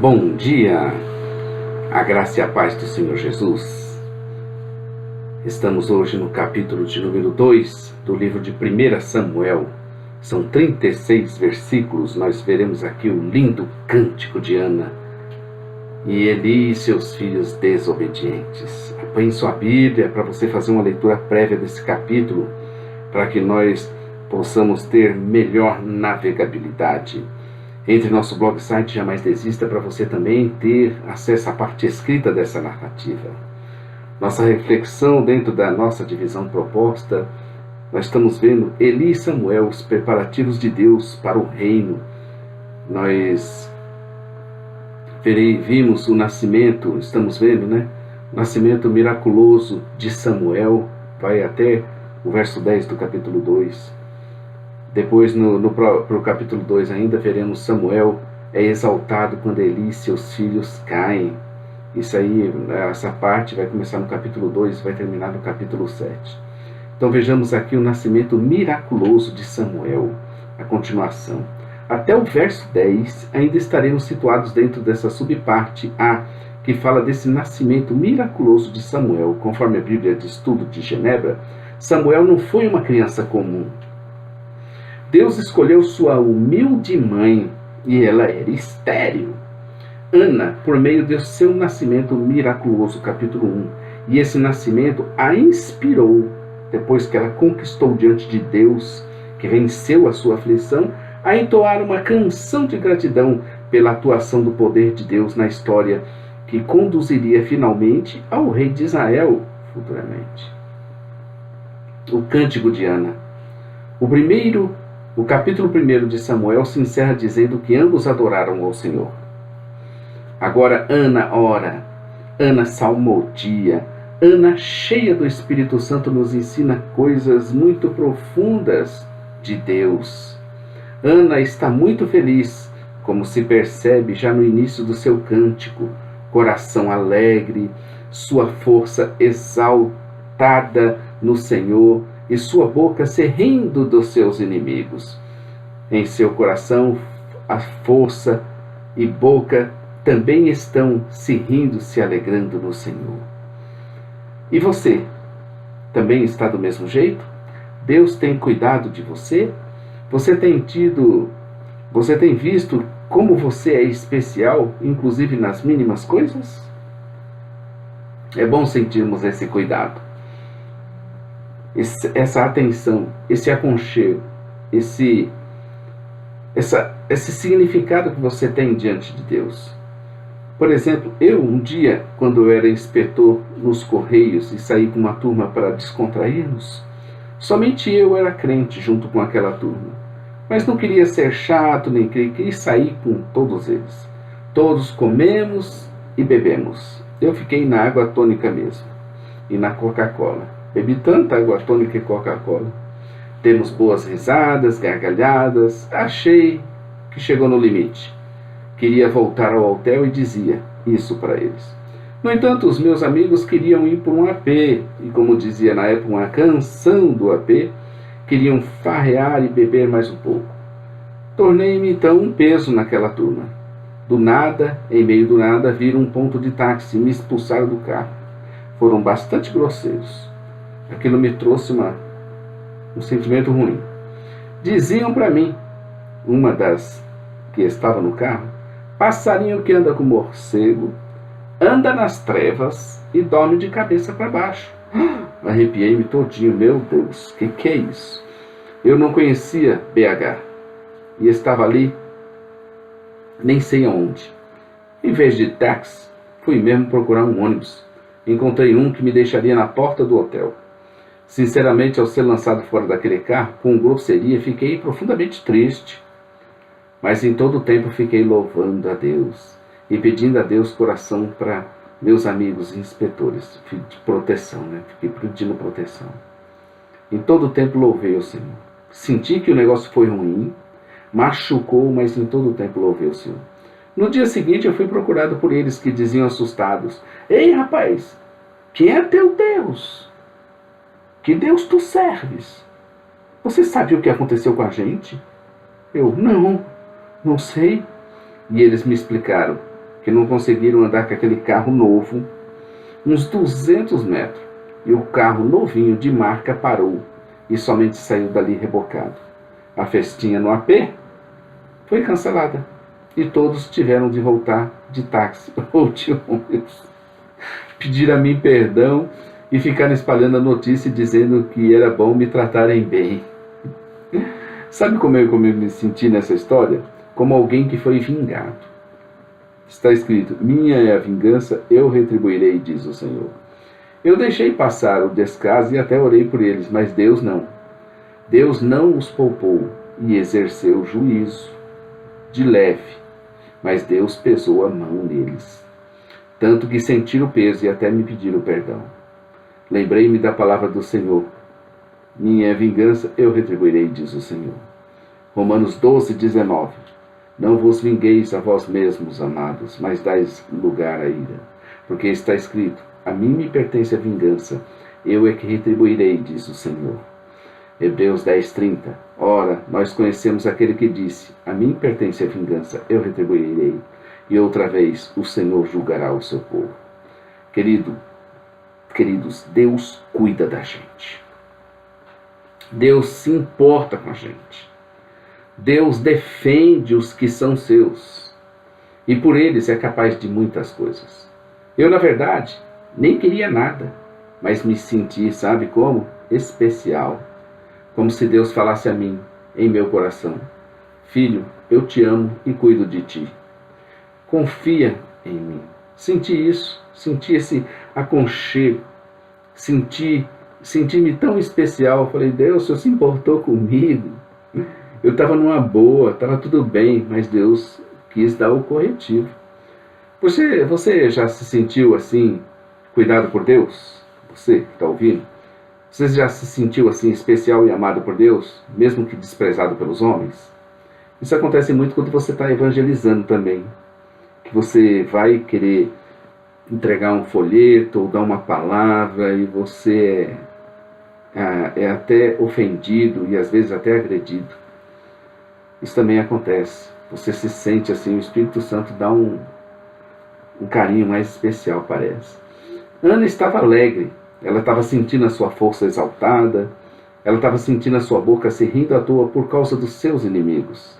Bom dia, a graça e a paz do Senhor Jesus. Estamos hoje no capítulo de número 2 do livro de 1 Samuel. São 36 versículos. Nós veremos aqui o lindo cântico de Ana e Eli e seus filhos desobedientes. Apanhe sua Bíblia para você fazer uma leitura prévia desse capítulo, para que nós possamos ter melhor navegabilidade. Entre nosso blog site Jamais Desista, para você também ter acesso à parte escrita dessa narrativa. Nossa reflexão dentro da nossa divisão proposta, nós estamos vendo Eli e Samuel, os preparativos de Deus para o reino. Nós vimos o nascimento, estamos vendo, o nascimento miraculoso de Samuel, vai até o verso 10 do capítulo 2. Depois, pro capítulo 2 ainda, veremos Samuel é exaltado quando Eli e seus filhos caem. Isso aí, essa parte vai começar no capítulo 2 e vai terminar no capítulo 7. Então vejamos aqui o nascimento miraculoso de Samuel, a continuação. Até o verso 10 ainda estaremos situados dentro dessa subparte A, que fala desse nascimento miraculoso de Samuel. Conforme a Bíblia de Estudo de Genebra, Samuel não foi uma criança comum. Deus escolheu sua humilde mãe e ela era estéril. Ana, por meio de seu nascimento miraculoso, capítulo 1, e esse nascimento a inspirou, depois que ela conquistou diante de Deus, que venceu a sua aflição, a entoar uma canção de gratidão pela atuação do poder de Deus na história, que conduziria finalmente ao rei de Israel futuramente. O cântico de Ana. O capítulo 1 de Samuel se encerra dizendo que ambos adoraram ao Senhor. Agora Ana ora, Ana salmodia, Ana cheia do Espírito Santo nos ensina coisas muito profundas de Deus. Ana está muito feliz, como se percebe já no início do seu cântico, coração alegre, sua força exaltada no Senhor, e sua boca se rindo dos seus inimigos. Em seu coração, a força e boca também estão se rindo, se alegrando no Senhor. E você? Também está do mesmo jeito? Deus tem cuidado de você? Você tem visto como você é especial, inclusive nas mínimas coisas? É bom sentirmos esse cuidado, essa atenção, esse aconchego, esse significado que você tem diante de Deus. Por exemplo, um dia, quando eu era inspetor nos Correios e saí com uma turma para descontrairmos, somente eu era crente junto com aquela turma. Mas não queria ser chato, nem queria sair com todos eles. Todos comemos e bebemos. Eu fiquei na água tônica mesmo e na Coca-Cola. Bebi tanta água tônica e Coca-Cola. Temos boas risadas, gargalhadas. Achei que chegou no limite. Queria voltar ao hotel e dizia isso para eles. No entanto, os meus amigos queriam ir por um AP. E como dizia na época uma canção do AP, queriam farrear e beber mais um pouco. Tornei-me então um peso naquela turma. Do nada, em meio do nada, viram um ponto de táxi e me expulsaram do carro. Foram bastante grosseiros. Aquilo me trouxe um sentimento ruim. Diziam para mim, uma das que estava no carro, passarinho que anda com morcego, anda nas trevas e dorme de cabeça para baixo. Arrepiei-me todinho, meu Deus, que é isso? Eu não conhecia BH e estava ali, nem sei aonde. Em vez de táxi, fui mesmo procurar um ônibus. Encontrei um que me deixaria na porta do hotel. Sinceramente, ao ser lançado fora daquele carro, com grosseria, fiquei profundamente triste. Mas em todo o tempo fiquei louvando a Deus e pedindo a Deus coração para meus amigos inspetores, de proteção, Fiquei pedindo proteção. Em todo o tempo louvei o Senhor. Senti que o negócio foi ruim, machucou, mas em todo o tempo louvei o Senhor. No dia seguinte eu fui procurado por eles, que diziam assustados: "Ei, rapaz, quem é teu Deus? Que Deus tu serves? Você sabe o que aconteceu com a gente?" Eu, não sei. E eles me explicaram: que não conseguiram andar com aquele carro novo uns 200 metros. E o carro novinho de marca parou e somente saiu dali rebocado. A festinha no AP foi cancelada e todos tiveram de voltar de táxi ou de ônibus. Pedir a mim perdão e ficaram espalhando a notícia dizendo que era bom me tratarem bem. Sabe como eu me senti nessa história? Como alguém que foi vingado. Está escrito: minha é a vingança, eu retribuirei, diz o Senhor. Eu deixei passar o descaso e até orei por eles, mas Deus não. Deus não os poupou e exerceu juízo de leve, mas Deus pesou a mão neles, tanto que sentiram o peso e até me pediram perdão. Lembrei-me da palavra do Senhor: minha é a vingança, eu retribuirei, diz o Senhor. Romanos 12, 19. Não vos vingueis a vós mesmos, amados, mas dais lugar à ira, porque está escrito: a mim me pertence a vingança, eu é que retribuirei, diz o Senhor. Hebreus 10, 30. Ora, nós conhecemos aquele que disse: a mim pertence a vingança, eu retribuirei. E outra vez, o Senhor julgará o seu povo. Queridos, Deus cuida da gente. Deus se importa com a gente. Deus defende os que são seus. E por eles é capaz de muitas coisas. Eu, na verdade, nem queria nada, mas me senti, sabe como? Especial. Como se Deus falasse a mim, em meu coração: filho, eu te amo e cuido de ti. Confia em mim. Senti isso, senti esse aconchego, senti-me tão especial. Eu falei: Deus, o Senhor se importou comigo. Eu estava numa boa, estava tudo bem, mas Deus quis dar o corretivo. Você já se sentiu assim, cuidado por Deus? Você que está ouvindo? Você já se sentiu assim especial e amado por Deus, mesmo que desprezado pelos homens? Isso acontece muito quando você está evangelizando também. Que você vai querer entregar um folheto ou dar uma palavra e você é até ofendido e às vezes até agredido. Isso também acontece. Você se sente assim, o Espírito Santo dá um carinho mais especial, parece. Ana estava alegre. Ela estava sentindo a sua força exaltada. Ela estava sentindo a sua boca se rindo à toa por causa dos seus inimigos.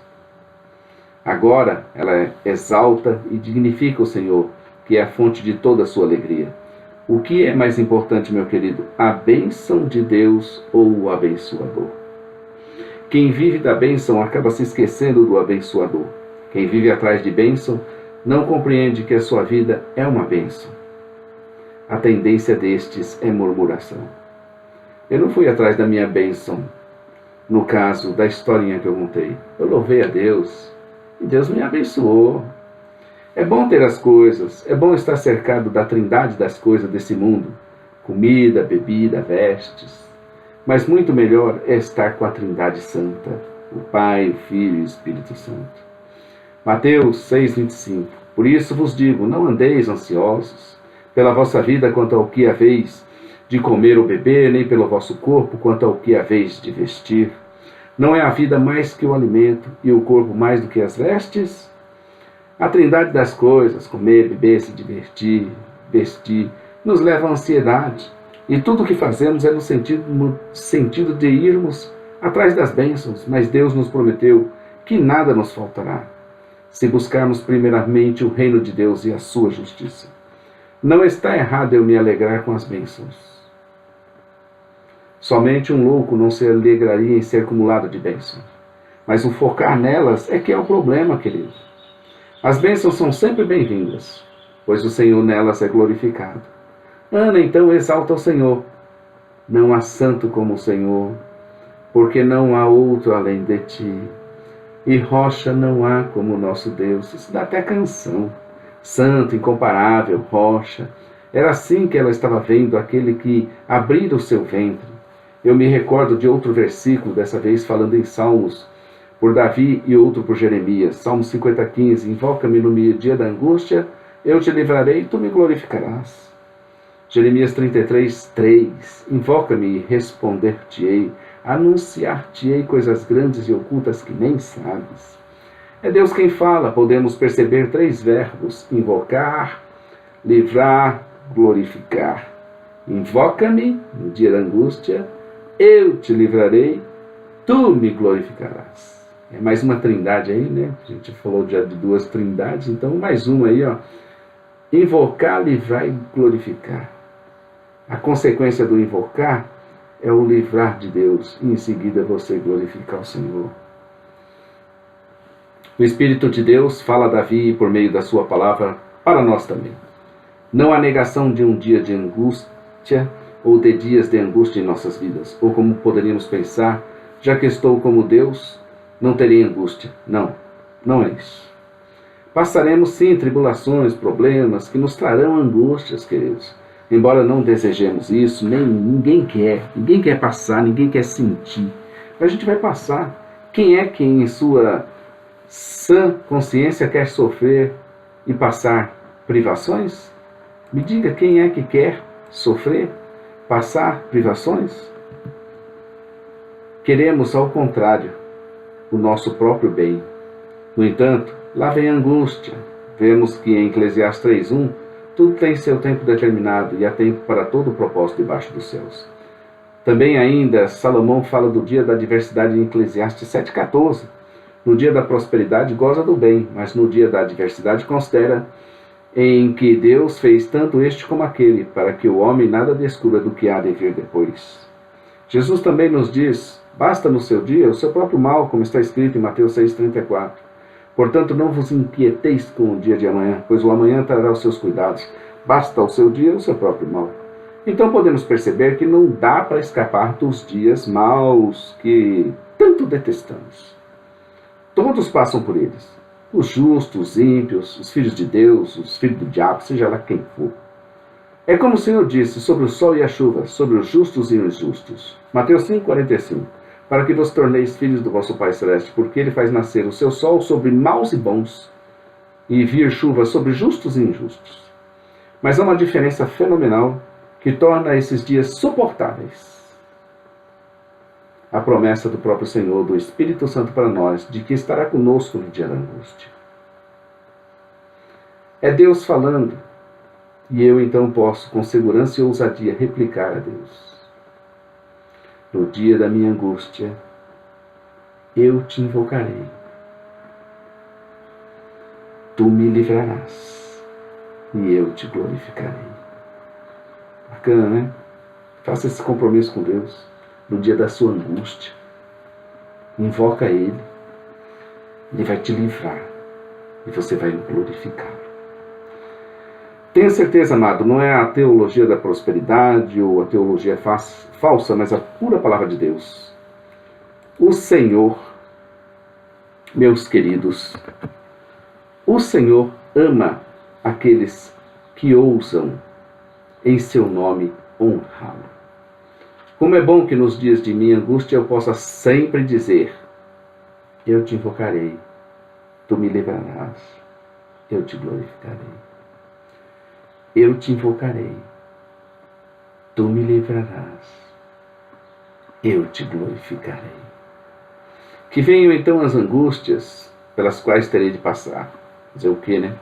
Agora ela exalta e dignifica o Senhor, que é a fonte de toda a sua alegria. O que é mais importante, meu querido? A bênção de Deus ou o abençoador? Quem vive da bênção acaba se esquecendo do abençoador. Quem vive atrás de bênção não compreende que a sua vida é uma bênção. A tendência destes é murmuração. Eu não fui atrás da minha bênção, no caso da historinha que eu contei. Eu louvei a Deus e Deus me abençoou. É bom ter as coisas, é bom estar cercado da trindade das coisas desse mundo: comida, bebida, vestes. Mas muito melhor é estar com a Trindade Santa, o Pai, o Filho e o Espírito Santo. Mateus 6,25. Por isso vos digo, não andeis ansiosos pela vossa vida quanto ao que haveis de comer ou beber, nem pelo vosso corpo quanto ao que haveis de vestir. Não é a vida mais que o alimento, e o corpo mais do que as vestes? A trindade das coisas, comer, beber, se divertir, vestir, nos leva à ansiedade. E tudo o que fazemos é no sentido de irmos atrás das bênçãos, mas Deus nos prometeu que nada nos faltará, se buscarmos primeiramente o reino de Deus e a sua justiça. Não está errado eu me alegrar com as bênçãos. Somente um louco não se alegraria em ser acumulado de bênçãos. Mas o focar nelas é que é o problema, querido. As bênçãos são sempre bem-vindas, pois o Senhor nelas é glorificado. Ana então exalta o Senhor. Não há santo como o Senhor, porque não há outro além de ti. E rocha não há como o nosso Deus. Isso dá até canção. Santo, incomparável, rocha. Era assim que ela estava vendo aquele que abrira o seu ventre. Eu me recordo de outro versículo, dessa vez falando em Salmos, por Davi e outro por Jeremias. Salmo 50:15. Invoca-me no dia da angústia, eu te livrarei e tu me glorificarás. Jeremias 33:3. Invoca-me e responder-te-ei, anunciar-te-ei coisas grandes e ocultas que nem sabes. É Deus quem fala. Podemos perceber 3 verbos: invocar, livrar, glorificar. Invoca-me no dia da angústia, eu te livrarei, tu me glorificarás. É mais uma trindade aí, né? A gente falou já de 2 trindades, então mais uma aí, ó. Invocar, livrar e glorificar. A consequência do invocar é o livrar de Deus e em seguida você glorificar o Senhor. O Espírito de Deus fala a Davi por meio da sua palavra para nós também. Não há negação de um dia de angústia ou de dias de angústia em nossas vidas. Ou como poderíamos pensar, já que estou como Deus, não terei angústia. Não, não é isso. Passaremos sim tribulações, problemas que nos trarão angústias, queridos. Embora não desejemos isso, ninguém quer passar, ninguém quer sentir. Mas a gente vai passar. Quem é que em sua sã consciência quer sofrer e passar privações? Me diga, quem é que quer sofrer, passar privações? Queremos, ao contrário, o nosso próprio bem. No entanto, lá vem a angústia. Vemos que em Eclesiastes 3:1, tudo tem seu tempo determinado e há tempo para todo o propósito debaixo dos céus. Também ainda Salomão fala do dia da adversidade em Eclesiastes 7:14. No dia da prosperidade goza do bem, mas no dia da adversidade considera em que Deus fez tanto este como aquele, para que o homem nada descubra do que há de vir depois. Jesus também nos diz, basta no seu dia o seu próprio mal, como está escrito em Mateus 6:34. Portanto, não vos inquieteis com o dia de amanhã, pois o amanhã trará os seus cuidados. Basta ao seu dia o seu próprio mal. Então podemos perceber que não dá para escapar dos dias maus que tanto detestamos. Todos passam por eles. Os justos, os ímpios, os filhos de Deus, os filhos do diabo, seja lá quem for. É como o Senhor disse sobre o sol e a chuva, sobre os justos e os injustos. Mateus 5:45. Para que vos torneis filhos do vosso Pai Celeste, porque Ele faz nascer o seu sol sobre maus e bons, e vir chuva sobre justos e injustos. Mas há uma diferença fenomenal que torna esses dias suportáveis. A promessa do próprio Senhor, do Espírito Santo para nós, de que estará conosco no dia da angústia. É Deus falando, e eu então posso, com segurança e ousadia, replicar a Deus. No dia da minha angústia, eu te invocarei. Tu me livrarás, e eu te glorificarei. Bacana, né? Faça esse compromisso com Deus. No dia da sua angústia, invoca Ele. Ele vai te livrar, e você vai glorificá-lo. Tenha certeza, amado, não é a teologia da prosperidade ou a teologia falsa, mas a pura palavra de Deus. O Senhor, meus queridos, o Senhor ama aqueles que ousam em seu nome honrá-lo. Como é bom que nos dias de minha angústia eu possa sempre dizer, eu te invocarei, tu me livrarás, eu te glorificarei. Eu te invocarei, tu me livrarás, eu te glorificarei. Que venham então as angústias pelas quais terei de passar. Dizer o quê, né?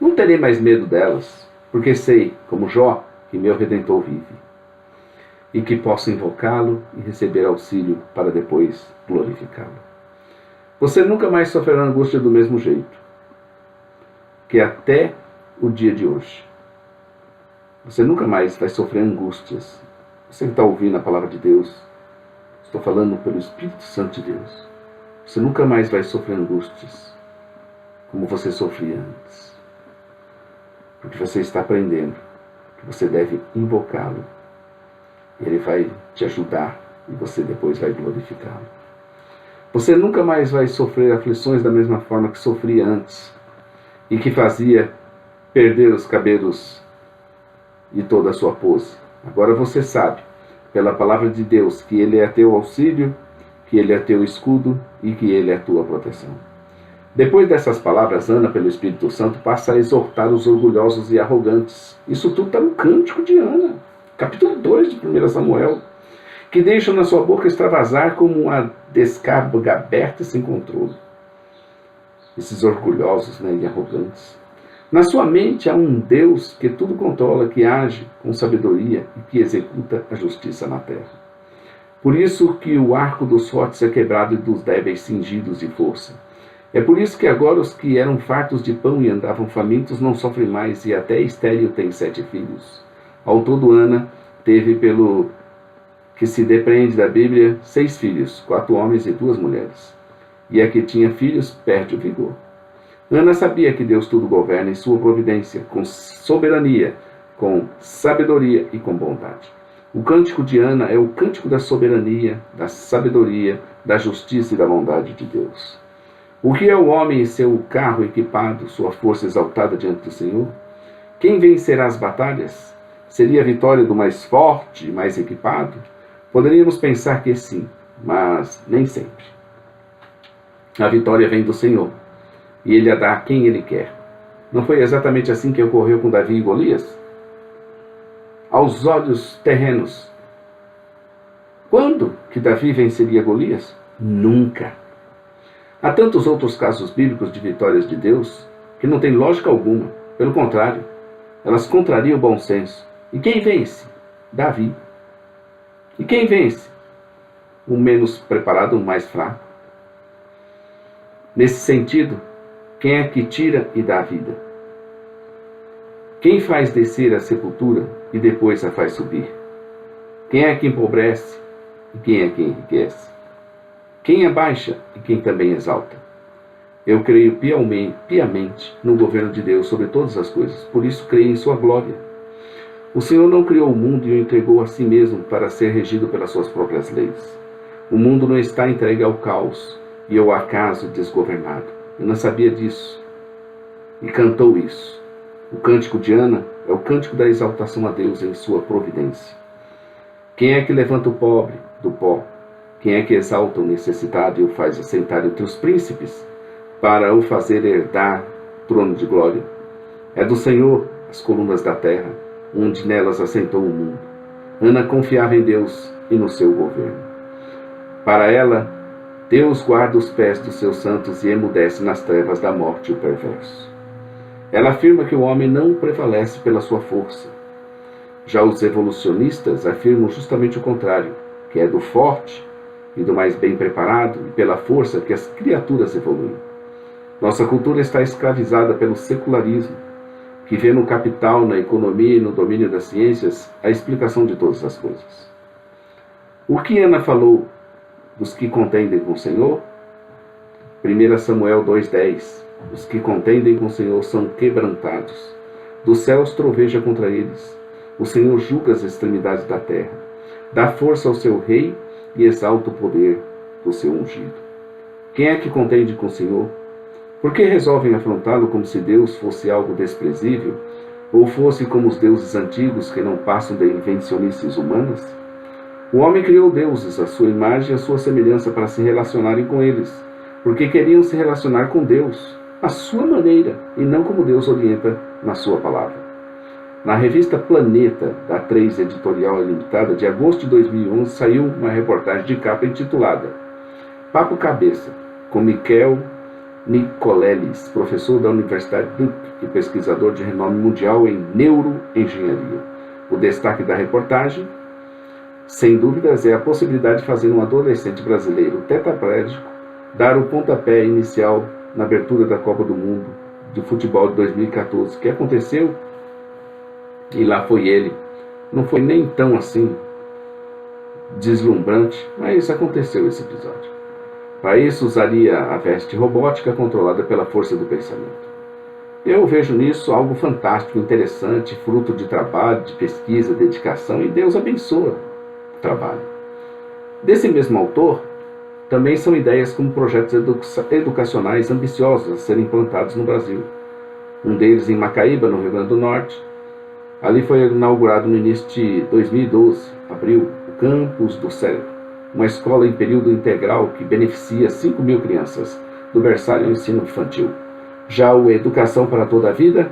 Não terei mais medo delas, porque sei, como Jó, que meu Redentor vive, e que posso invocá-lo e receber auxílio para depois glorificá-lo. Você nunca mais sofrerá angústia do mesmo jeito, que até o dia de hoje. Você nunca mais vai sofrer angústias. Você que está ouvindo a palavra de Deus, estou falando pelo Espírito Santo de Deus. Você nunca mais vai sofrer angústias como você sofria antes. Porque você está aprendendo que você deve invocá-lo. Ele vai te ajudar e você depois vai glorificá-lo. Você nunca mais vai sofrer aflições da mesma forma que sofria antes e que fazia perder os cabelos e toda a sua pose. Agora você sabe, pela palavra de Deus, que Ele é teu auxílio, que Ele é teu escudo e que Ele é a tua proteção. Depois dessas palavras, Ana, pelo Espírito Santo, passa a exortar os orgulhosos e arrogantes. Isso tudo está no Cântico de Ana, capítulo 2 de 1 Samuel, que deixam na sua boca extravasar como uma descarga aberta e sem controle. esses orgulhosos, e arrogantes. Na sua mente há um Deus que tudo controla, que age com sabedoria e que executa a justiça na terra. Por isso que o arco dos fortes é quebrado e dos débeis cingidos de força. É por isso que agora os que eram fartos de pão e andavam famintos não sofrem mais, e até estéril tem 7 filhos. Ao todo, Ana teve, pelo que se depreende da Bíblia, 6 filhos, 4 homens e 2 mulheres. E a que tinha filhos perde o vigor. Ana sabia que Deus tudo governa em sua providência, com soberania, com sabedoria e com bondade. O cântico de Ana é o cântico da soberania, da sabedoria, da justiça e da bondade de Deus. O que é o homem e seu carro equipado, sua força exaltada diante do Senhor? Quem vencerá as batalhas? Seria a vitória do mais forte e mais equipado? Poderíamos pensar que sim, mas nem sempre. A vitória vem do Senhor, e Ele a dá a quem Ele quer. Não foi exatamente assim que ocorreu com Davi e Golias? Aos olhos terrenos, quando que Davi venceria Golias? Nunca. Há tantos outros casos bíblicos de vitórias de Deus que não têm lógica alguma. Pelo contrário, elas contrariam o bom senso. E quem vence? Davi. E quem vence? O menos preparado, o mais fraco. Nesse sentido, quem é que tira e dá a vida? Quem faz descer a sepultura e depois a faz subir? Quem é que empobrece e quem é que enriquece? Quem abaixa e quem também exalta? Eu creio piamente no governo de Deus sobre todas as coisas, por isso creio em sua glória. O Senhor não criou o mundo e o entregou a si mesmo para ser regido pelas suas próprias leis. O mundo não está entregue ao caos e ao acaso desgovernado. Eu não sabia disso e cantou isso. O cântico de Ana é o cântico da exaltação a Deus em sua providência. Quem é que levanta o pobre do pó? Quem é que exalta o necessitado e o faz assentar entre os príncipes, para o fazer herdar trono de glória? É do Senhor as colunas da terra, onde nelas assentou o mundo. Ana confiava em Deus e no seu governo. Para ela, Deus guarda os pés dos seus santos e emudece nas trevas da morte o perverso. Ela afirma que o homem não prevalece pela sua força. Já os evolucionistas afirmam justamente o contrário, que é do forte e do mais bem preparado e pela força que as criaturas evoluem. Nossa cultura está escravizada pelo secularismo, que vê no capital, na economia e no domínio das ciências a explicação de todas as coisas. O que Ana falou dos que contendem com o Senhor? 1 Samuel 2,10. Os que contendem com o Senhor são quebrantados. Dos céus troveja contra eles. O Senhor julga as extremidades da terra. Dá força ao seu rei e exalta o poder do seu ungido. Quem é que contende com o Senhor? Por que resolvem afrontá-lo como se Deus fosse algo desprezível, ou fosse como os deuses antigos que não passam de invencionices humanas? O homem criou deuses, à sua imagem e à sua semelhança, para se relacionarem com eles, porque queriam se relacionar com Deus, à sua maneira, e não como Deus orienta na sua palavra. Na revista Planeta, da 3 Editorial Limitada, de agosto de 2011, saiu uma reportagem de capa intitulada Papo Cabeça, com Michael Nicolelis, professor da Universidade Duke e pesquisador de renome mundial em neuroengenharia. O destaque da reportagem, sem dúvidas, é a possibilidade de fazer um adolescente brasileiro tetraplégico dar o pontapé inicial na abertura da Copa do Mundo de Futebol de 2014, que aconteceu e lá foi ele. Não foi nem tão assim deslumbrante, mas aconteceu esse episódio. Para isso usaria a veste robótica controlada pela força do pensamento. Eu vejo nisso algo fantástico, interessante, fruto de trabalho, de pesquisa, dedicação, e Deus abençoa o trabalho. Desse mesmo autor, também são ideias como projetos educacionais ambiciosos a serem implantados no Brasil. Um deles em Macaíba, no Rio Grande do Norte. Ali foi inaugurado no início de 2012, abril, o Campus do Cérebro, uma escola em período integral que beneficia 5.000 crianças, do berçário ao ensino infantil. Já o Educação para Toda a Vida,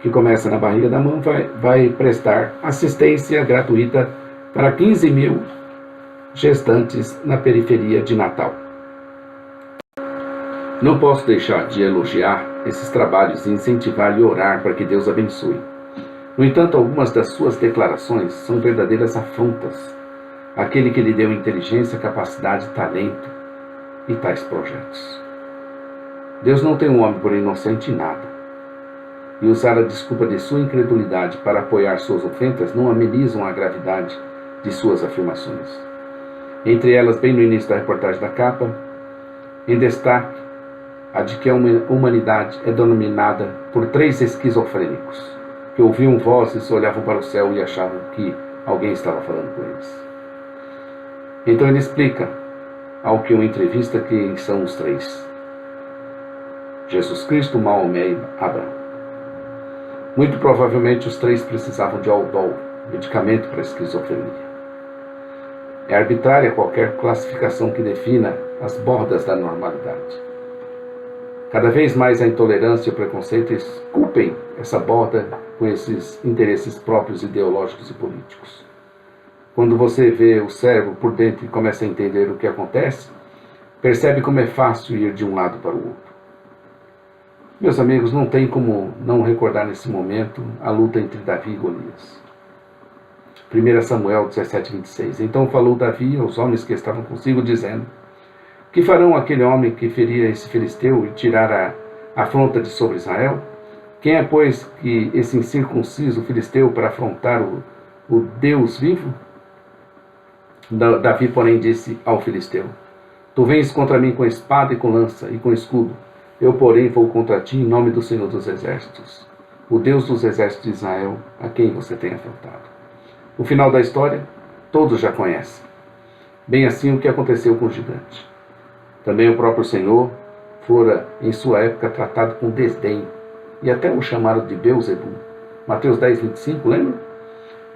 que começa na barriga da mãe, vai prestar assistência gratuita para 15.000 gestantes na periferia de Natal. Não posso deixar de elogiar esses trabalhos e incentivar e orar para que Deus abençoe. No entanto, algumas das suas declarações são verdadeiras afrontas àquele que lhe deu inteligência, capacidade, talento e tais projetos. Deus não tem um homem por inocente em nada. E usar a desculpa de sua incredulidade para apoiar suas ofensas não amenizam a gravidade de suas afirmações. Entre elas, bem no início da reportagem da capa, em destaque, a de que a humanidade é denominada por 3 esquizofrênicos, que ouviam vozes, olhavam para o céu e achavam que alguém estava falando com eles. Então ele explica, ao que uma entrevista, quem são os 3. Jesus Cristo, Maomé e Abraão. Muito provavelmente os 3 precisavam de Aldol, medicamento para a esquizofrenia. É arbitrária qualquer classificação que defina as bordas da normalidade. Cada vez mais a intolerância e o preconceito esculpem essa borda com esses interesses próprios ideológicos e políticos. Quando você vê o cérebro por dentro e começa a entender o que acontece, percebe como é fácil ir de um lado para o outro. Meus amigos, não tem como não recordar nesse momento a luta entre Davi e Golias. 1 Samuel 17:26. Então falou Davi aos homens que estavam consigo, dizendo: que farão aquele homem que ferir esse filisteu e tirar a afronta de sobre Israel? Quem é, pois, que esse incircunciso filisteu para afrontar o Deus vivo? Davi, porém, disse ao filisteu: tu vens contra mim com espada e com lança e com escudo. Eu, porém, vou contra ti em nome do Senhor dos Exércitos, o Deus dos exércitos de Israel, a quem você tem afrontado. O final da história, todos já conhecem. Bem assim o que aconteceu com o gigante. Também o próprio Senhor fora, em sua época, tratado com desdém, e até o chamaram de Beelzebu. Mateus 10:25, lembra?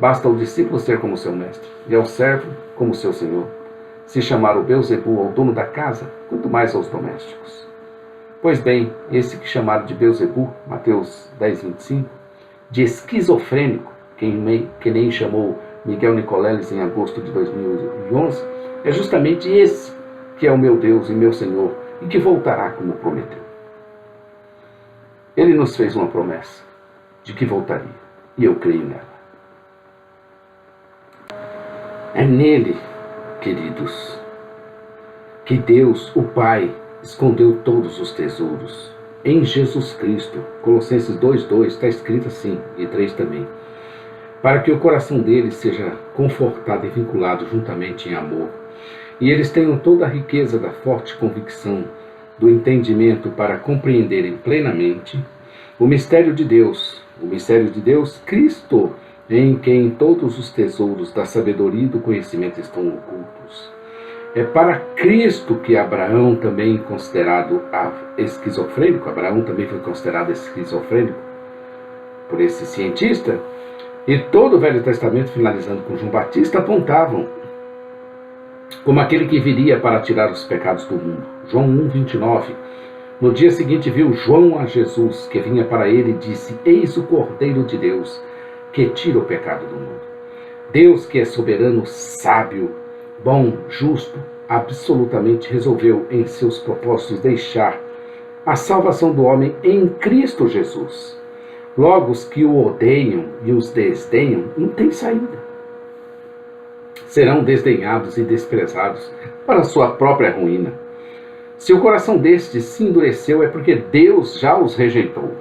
Basta o discípulo ser como seu mestre, e ao servo como seu senhor. Se chamar o Beelzebu ao dono da casa, quanto mais aos domésticos. Pois bem, esse que chamaram de Beelzebu, Mateus 10:25, de esquizofrênico, que nem chamou Miguel Nicoleles em agosto de 2011, é justamente esse que é o meu Deus e meu Senhor, e que voltará como prometeu. Ele nos fez uma promessa de que voltaria, e eu creio nela. É nele, queridos, que Deus, o Pai, escondeu todos os tesouros. Em Jesus Cristo, Colossenses 2:2, está escrito assim, e 3 também, para que o coração deles seja confortado e vinculado juntamente em amor, e eles tenham toda a riqueza da forte convicção do entendimento para compreenderem plenamente o mistério de Deus, Cristo, em quem todos os tesouros da sabedoria e do conhecimento estão ocultos. É para Cristo que Abraão também considerado esquizofrênico, Abraão também foi considerado esquizofrênico por esse cientista, e todo o Velho Testamento, finalizando com João Batista, apontavam como aquele que viria para tirar os pecados do mundo. João 1:29. No dia seguinte viu João a Jesus, que vinha para ele, e disse: eis o Cordeiro de Deus, que tira o pecado do mundo. Deus, que é soberano, sábio, bom, justo, absolutamente resolveu em seus propósitos deixar a salvação do homem em Cristo Jesus. Logo, os que o odeiam e os desdenham não têm saída. Serão desdenhados e desprezados para sua própria ruína. Se o coração destes se endureceu, é porque Deus já os rejeitou.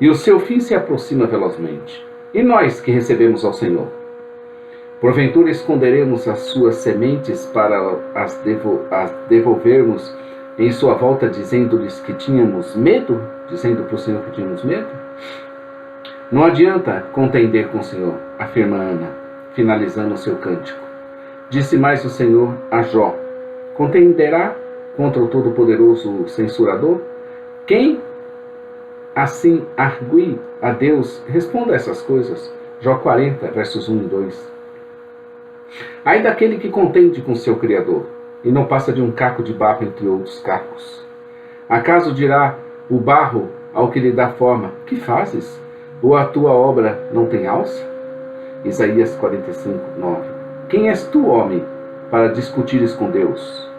E o seu fim se aproxima velozmente. E nós que recebemos ao Senhor? Porventura esconderemos as suas sementes para as devolvermos em sua volta, dizendo-lhes que tínhamos medo? Dizendo para o Senhor que tínhamos medo? Não adianta contender com o Senhor, afirma Ana, finalizando o seu cântico. Disse mais o Senhor a Jó: contenderá contra o Todo-Poderoso censurador? Quem assim argue a Deus responda a essas coisas. Jó 40, versos 1 e 2. Ai daquele que contende com seu Criador, e não passa de um caco de barro entre outros cacos. Acaso dirá o barro ao que lhe dá forma: que fazes? Ou a tua obra não tem alça? Isaías 45, 9. Quem és tu, homem, para discutires com Deus?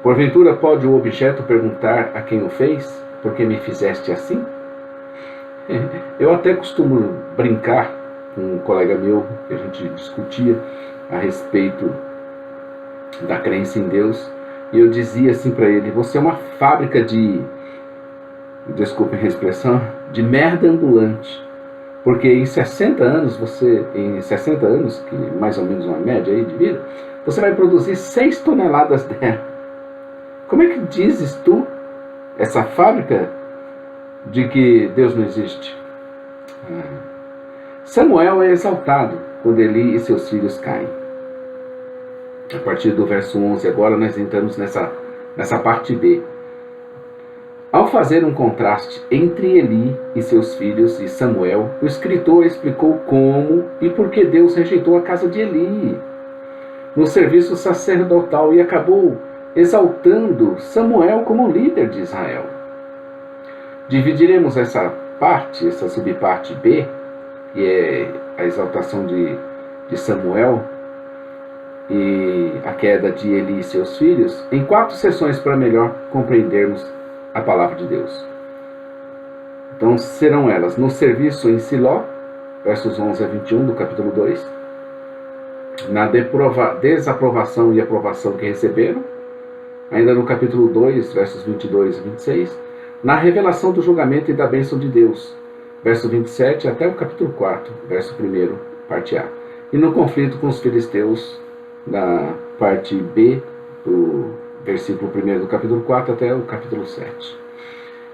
Porventura pode o objeto perguntar a quem o fez, por que me fizeste assim? Eu até costumo brincar com um colega meu, que a gente discutia a respeito da crença em Deus, e eu dizia assim para ele: você é uma fábrica de, desculpem a expressão, de merda ambulante. Porque em 60 anos, que mais ou menos uma média aí de vida, você vai produzir 6 toneladas dela. Como é que dizes tu, essa fábrica, de que Deus não existe? Samuel é exaltado quando Eli e seus filhos caem. A partir do verso 11, agora nós entramos nessa parte B. Ao fazer um contraste entre Eli e seus filhos e Samuel, o escritor explicou como e por que Deus rejeitou a casa de Eli no serviço sacerdotal e acabou exaltando Samuel como líder de Israel. Dividiremos essa subparte B, que é a exaltação de Samuel e a queda de Eli e seus filhos, em 4 sessões para melhor compreendermos a palavra de Deus. Então serão elas: no serviço em Siló, versos 11 a 21 do capítulo 2, na desaprovação e aprovação que receberam, ainda no capítulo 2, versos 22 a 26, na revelação do julgamento e da bênção de Deus, verso 27 até o capítulo 4, verso 1, parte A, e no conflito com os filisteus, na parte B, do versículo 1 do capítulo 4 até o capítulo 7.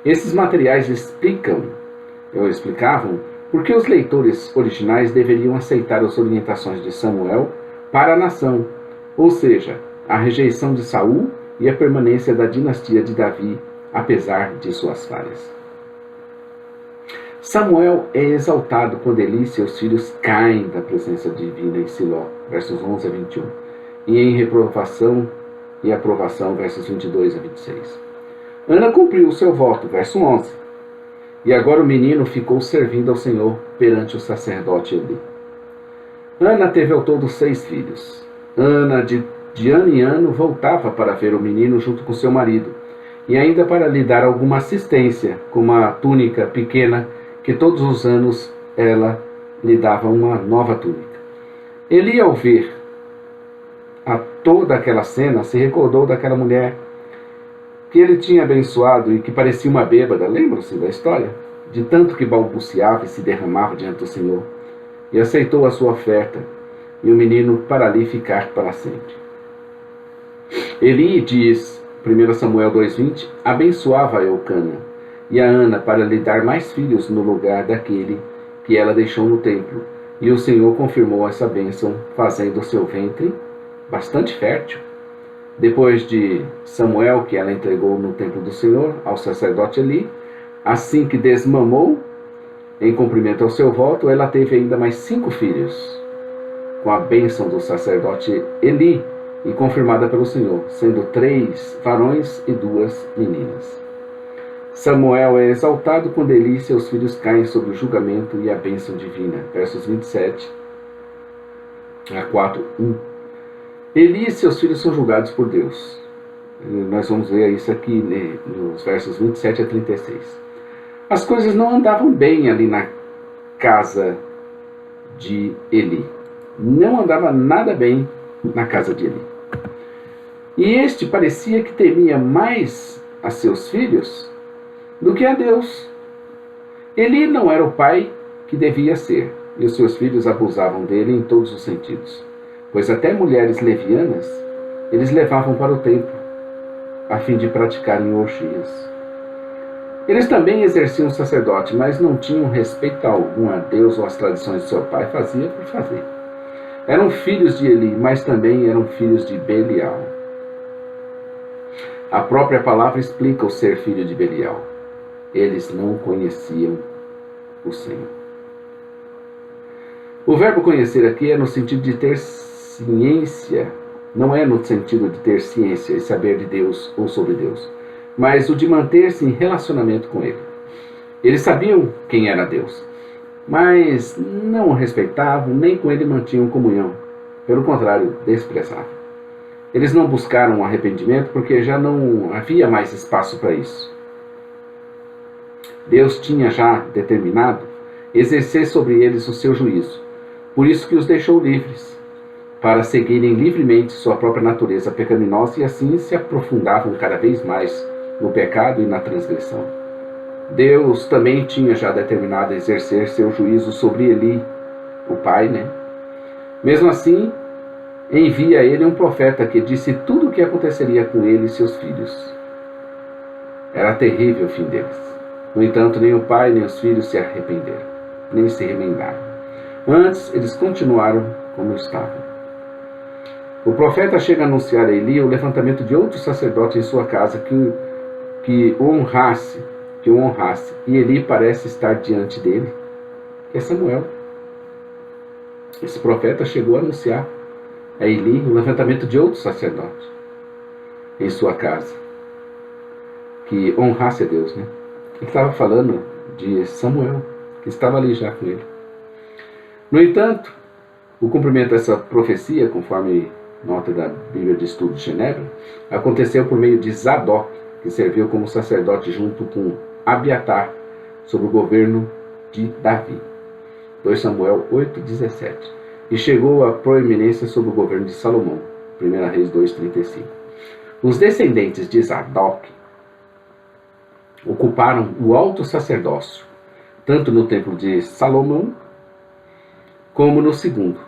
Esses materiais explicavam por que os leitores originais deveriam aceitar as orientações de Samuel para a nação, ou seja, a rejeição de Saul e a permanência da dinastia de Davi, apesar de suas falhas. Samuel é exaltado quando Eli e seus filhos caem da presença divina em Siló, versos 11 a 21, e em reprovação e aprovação, versos 22 a 26. Ana cumpriu o seu voto, verso 11, e agora o menino ficou servindo ao Senhor perante o sacerdote Eli. Ana teve ao todo 6 filhos. Ana, de ano em ano, voltava para ver o menino junto com seu marido, e ainda para lhe dar alguma assistência, com uma túnica pequena, que todos os anos ela lhe dava uma nova túnica. Eli, ao ver a toda aquela cena, se recordou daquela mulher que ele tinha abençoado e que parecia uma bêbada, lembram-se da história? De tanto que balbuciava e se derramava diante do Senhor, e aceitou a sua oferta, e o menino para ali ficar para sempre. Eli, diz 1 Samuel 2,20, abençoava a Eucana e a Ana para lhe dar mais filhos no lugar daquele que ela deixou no templo, e o Senhor confirmou essa bênção, fazendo o seu ventre bastante fértil. Depois de Samuel, que ela entregou no templo do Senhor ao sacerdote Eli, assim que desmamou, em cumprimento ao seu voto, ela teve ainda mais 5 filhos, com a bênção do sacerdote Eli, e confirmada pelo Senhor, sendo 3 varões e 2 meninas. Samuel é exaltado quando Eli e seus filhos caem sob o julgamento e a bênção divina. Versos 27 a 4:1. Eli e seus filhos são julgados por Deus. Nós vamos ver isso aqui nos versos 27 a 36. As coisas não andavam bem ali na casa de Eli. Não andava nada bem na casa de Eli. E este parecia que temia mais a seus filhos do que a Deus. Eli não era o pai que devia ser, e os seus filhos abusavam dele em todos os sentidos, pois até mulheres levianas eles levavam para o templo, a fim de praticarem orgias. Eles também exerciam o sacerdote, mas não tinham respeito algum a Deus ou às tradições de seu pai, fazia por fazer. Eram filhos de Eli, mas também eram filhos de Belial. A própria palavra explica o ser filho de Belial. Eles não conheciam o Senhor. O verbo conhecer aqui é no sentido de ter ciência, não é no sentido de ter ciência e saber de Deus ou sobre Deus, mas o de manter-se em relacionamento com Ele. Eles sabiam quem era Deus, mas não o respeitavam, nem com Ele mantinham comunhão. Pelo contrário, desprezavam. Eles não buscaram arrependimento porque já não havia mais espaço para isso. Deus tinha já determinado exercer sobre eles o seu juízo. Por isso que os deixou livres, para seguirem livremente sua própria natureza pecaminosa e assim se aprofundavam cada vez mais no pecado e na transgressão. Deus também tinha já determinado exercer seu juízo sobre Eli, o pai, né? Mesmo assim, envia a ele um profeta que disse tudo o que aconteceria com ele e seus filhos. Era terrível o fim deles. No entanto, nem o pai nem os filhos se arrependeram, nem se remendaram. Antes, eles continuaram como estavam. O profeta chega a anunciar a Eli o levantamento de outro sacerdote em sua casa que o honrasse. E Eli parece estar diante dele, que é Samuel. Esse profeta chegou a anunciar a Eli o levantamento de outro sacerdote em sua casa, que honrasse a Deus, né? Ele estava falando de Samuel, que estava ali já com ele. No entanto, o cumprimento dessa profecia, conforme nota da Bíblia de Estudo de Genebra, aconteceu por meio de Zadok, que serviu como sacerdote junto com Abiatar, sob o governo de Davi. 2 Samuel 8:17. E chegou à proeminência sob o governo de Salomão. 1 Reis 2:35. Os descendentes de Zadok ocuparam o alto sacerdócio, tanto no templo de Salomão, como no segundo.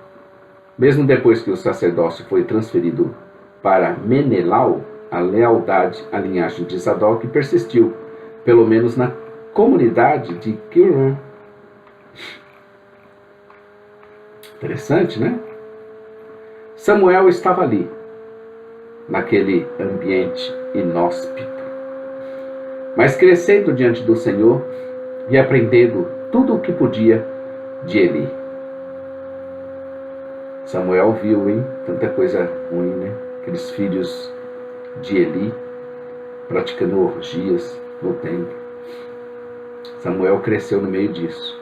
Mesmo depois que o sacerdócio foi transferido para Menelau, a lealdade à linhagem de Zadok persistiu, pelo menos na comunidade de Gilom. Interessante, né? Samuel estava ali, naquele ambiente inóspito, mas crescendo diante do Senhor e aprendendo tudo o que podia de Eli. Samuel viu, tanta coisa ruim, né? Aqueles filhos de Eli praticando orgias no templo. Samuel cresceu no meio disso,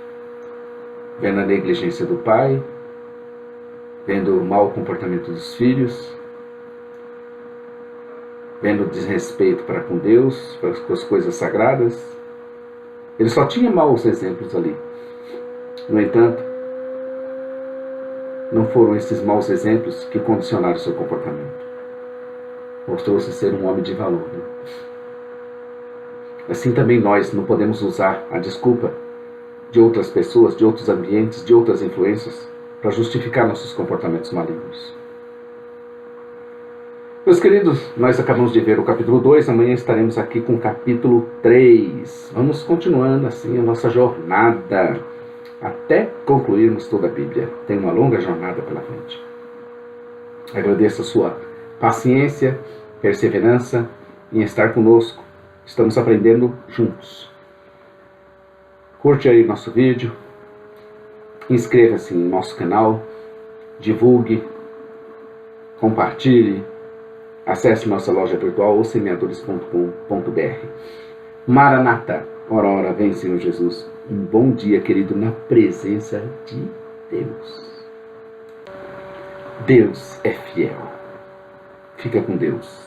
vendo a negligência do pai, vendo o mau comportamento dos filhos, vendo o desrespeito para com Deus, para com as coisas sagradas. Ele só tinha maus exemplos ali. No entanto, não foram esses maus exemplos que condicionaram seu comportamento. Mostrou-se ser um homem de valor. Né? Assim também nós não podemos usar a desculpa de outras pessoas, de outros ambientes, de outras influências, para justificar nossos comportamentos malignos. Meus queridos, nós acabamos de ver o capítulo 2, amanhã estaremos aqui com o capítulo 3. Vamos continuando assim a nossa jornada, até concluirmos toda a Bíblia. Tem uma longa jornada pela frente. Agradeço a sua paciência, perseverança em estar conosco. Estamos aprendendo juntos. Curte aí nosso vídeo, inscreva-se em nosso canal, divulgue, compartilhe, acesse nossa loja virtual semeadores.com.br. Maranata, ora, ora, vem Senhor Jesus. Um bom dia, querido, na presença de Deus. Deus é fiel. Fica com Deus.